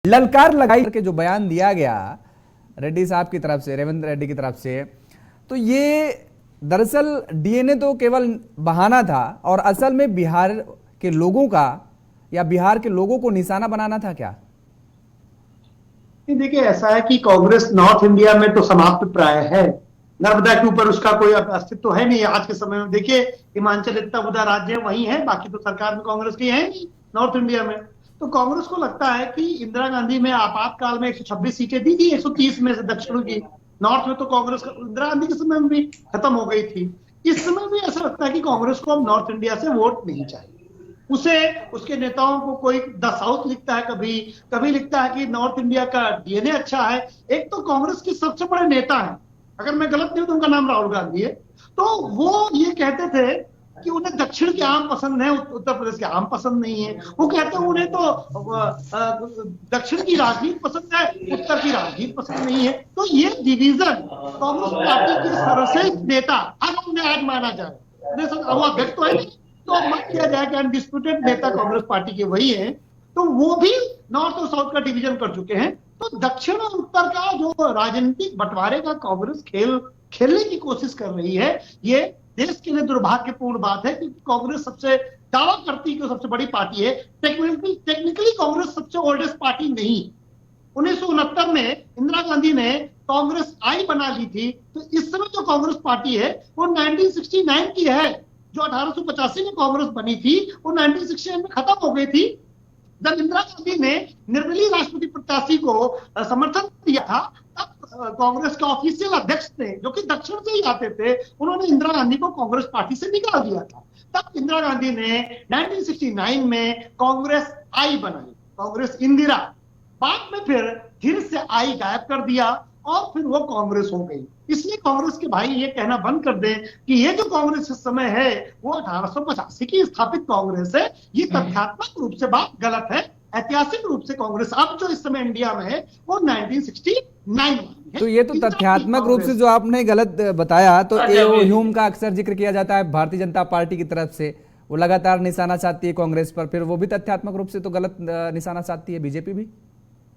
ललकार लगाई के जो बयान दिया गया रेड्डी साहब की तरफ से, रेवंत रेड्डी की तरफ से, तो ये दरअसल डीएनए तो केवल बहाना था और असल में बिहार के लोगों का या बिहार के लोगों को निशाना बनाना था क्या? देखिए, ऐसा है कि कांग्रेस नॉर्थ इंडिया में तो समाप्त प्राय है। नर्मदा के ऊपर उसका कोई अस्तित्व तो है नहीं आज के समय में। देखिए, हिमाचल इतना बड़ा राज्य है, वही है, बाकी तो सरकार में कांग्रेस की है नहीं नॉर्थ इंडिया में। तो कांग्रेस को लगता है कि इंदिरा गांधी में आपातकाल में 126 सीटें दी थी 130 में से दक्षिण की। नॉर्थ में तो कांग्रेस इंदिरा गांधी के समय में भी खत्म हो गई थी। इस समय भी ऐसा लगता है कि कांग्रेस को अब नॉर्थ इंडिया से वोट नहीं चाहिए। उसे उसके नेताओं को कोई द साउथ लिखता है, कभी कभी लिखता है कि नॉर्थ इंडिया का डीएनए अच्छा है। एक तो कांग्रेस के सबसे बड़े नेता हैं, अगर मैं गलत नहीं हूं तो उनका नाम राहुल गांधी है। तो वो ये कहते थे कि उन्हें दक्षिण के आम पसंद है, उत्तर प्रदेश के आम पसंद नहीं है। वो कहते हैं उन्हें तो दक्षिण की राजनीति पसंद है, उत्तर की राजनीति पसंद नहीं है। तो ये डिवीजन कांग्रेस पार्टी के सर्वश्रेष्ठ नेता, अगर उन्हें आज माना जाए, वो अध्यक्ष तो है नहीं, तो मान लिया जाए कि अनडिस्प्यूटेड नेता कांग्रेस पार्टी के वही हैं, तो वो भी नॉर्थ और साउथ का डिवीजन कर चुके हैं। तो दक्षिण और उत्तर का जो राजनीतिक बंटवारे का कांग्रेस खेलने की कोशिश कर रही है, ये देश के लिए दुर्भाग्यपूर्ण बात है, क्योंकि कांग्रेस सबसे दावा करती है कि सबसे बड़ी पार्टी है। टेक्निकली कांग्रेस सबसे ओल्डेस्ट पार्टी नहीं। 1969 में इंदिरा गांधी ने कांग्रेस आई बना ली थी। तो इस समय जो कांग्रेस पार्टी है वो 1969 की है। जो 1885 में कांग्रेस बनी थी वो 1969 में खत्म हो गई थी। जब इंदिरा गांधी ने निर्दलीय राष्ट्रपति प्रत्याशी को समर्थन दिया था, तब कांग्रेस के ऑफिशियल अध्यक्ष थे, जो कि दक्षिण से ही आते थे, उन्होंने इंदिरा गांधी को कांग्रेस पार्टी से निकाल दिया था। तब इंदिरा गांधी ने 1969 में कांग्रेस आई बनाई, कांग्रेस इंदिरा। बाद में फिर धीरे से आई गायब कर दिया और फिर वो कांग्रेस हो गई। इसलिए कांग्रेस के भाई ये कहना बंद कर दें कि ये जो कांग्रेस इस समय है वो 1885 की स्थापित कांग्रेस है। ये तथ्यात्मक रूप से बात गलत है। ऐतिहासिक रूप से कांग्रेस अब जो इस समय इंडिया में है वो 1969 है। तो ये तो तथ्यात्मक रूप से जो आपने गलत बताया, तो एओ ह्यूम का अक्सर जिक्र किया जाता है भारतीय जनता पार्टी की तरफ से, वो लगातार निशाना साधती है कांग्रेस पर, फिर वो भी तथ्यात्मक रूप से तो गलत निशाना साधती है बीजेपी भी।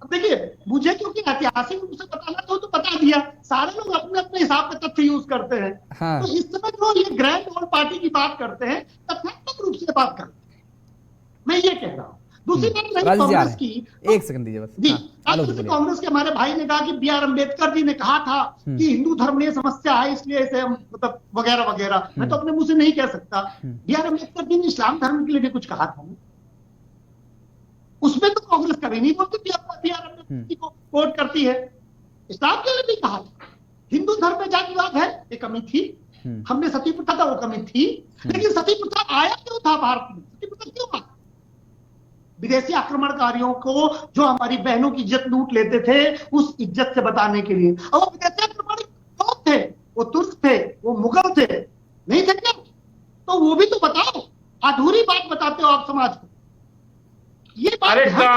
देखिए, मुझे क्योंकि ऐतिहासिक रूप से बताना तो बता दिया, सारे लोग अपने अपने हिसाब से तथ्य यूज करते हैं। हाँ। तो इस समय जो ये ग्रैंड ओल्ड पार्टी की बात करते हैं, तथ्यात्मक रूप से बात करते हैं, मैं ये कह रहा हूं। दूसरी बात रही कांग्रेस की, एक सेकंड दीजिए बस। जी, कांग्रेस के हमारे भाई ने कहा कि बी आर अम्बेडकर जी ने कहा था कि हिंदू धर्म में समस्या है, इसलिए इसे हम मतलब वगैरह वगैरह। मैं तो अपने मुंह से नहीं कह सकता। बी आर अम्बेडकर जी ने इस्लाम धर्म के लिए भी कुछ कहा था, उसमें तो कांग्रेस कभी नहीं बोलती बी आर अम्बेडकर को कोट करती है। इस्लाम के लिए भी कहा था। हिंदू धर्म में जातिवाद है, ये कमी थी। हमने सती प्रथा था, वो कमी थी। लेकिन सती प्रथा आया क्यों था भारत में? सती प्रथा क्यों आया? विदेशी आक्रमणकारियों को जो हमारी बहनों की इज्जत लूट लेते थे, उस इज्जत से बचाने के लिए। और वो विदेशी आक्रमणकारी कौन थे? वो तुर्क थे, वो मुगल थे, नहीं थे क्या? तो वो भी तो बताओ। अधूरी बात बताते हो आप समाज को। ये बात